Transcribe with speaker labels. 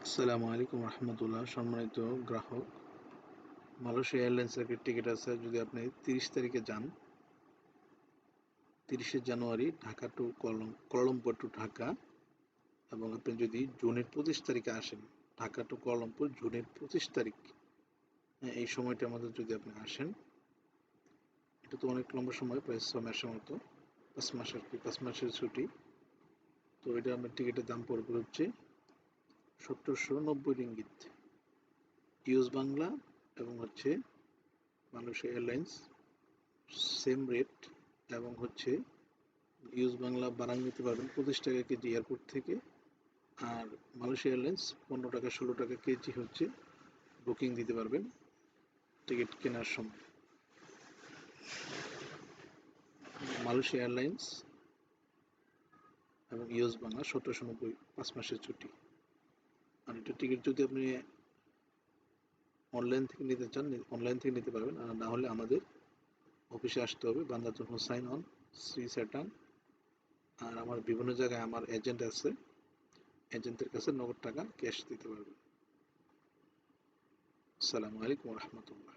Speaker 1: আসসালামু আলাইকুম রহমতুল্লাহ। সম্মানিত গ্রাহক, মালয়েশিয়া এয়ারলাইন্সের একটা টিকিট আছে। যদি আপনি 30 তারিখে যান, 30শে জানুয়ারি Dhaka to Kuala Lumpur to Dhaka, এবং আপনি যদি জুনের 25 তারিখে আসেন, ঢাকা টু কুয়ালালামপুর জুনের 25 তারিখ, এই সময়টার মধ্যে যদি আপনি আসেন, এটা তো অনেক লম্বা সময়, প্রায় 6 মাসের মতো, 5 মাস আর কি, 5 মাসের ছুটি। তো এটা আপনার টিকিটের দাম পড়বে হচ্ছে 1790 রিঙ্গিত ইউএস বাংলা, এবং হচ্ছে মালয়েশিয়া এয়ারলাইন্স সেম রেট। এবং হচ্ছে ইউএস বাংলা বারাং নিতে পারবেন 25 টাকা কেজি এয়ারপোর্ট থেকে, আর মালয়েশিয়া এয়ারলাইন্স 15 টাকা 16 টাকা কেজি হচ্ছে বুকিং দিতে পারবেন টিকিট কেনার সময়। মালয়েশিয়া এয়ারলাইন্স এবং ইউএস বাংলা 1790, 5 মাসের ছুটি। আর এটা টিকিট যদি আপনি অনলাইন থেকে নিতে চান, অনলাইন থেকে নিতে পারবেন, আর না হলে আমাদের অফিসে আসতে হবে, বান্দাতুল হোসাইন অন শ্রী স্যাটান। আর আমার বিভিন্ন জায়গায় আমার এজেন্ট আছে, এজেন্টের কাছে নগদ টাকা ক্যাশ দিতে পারবেন। আসসালামু আলাইকুম রহমতুল্লাহ।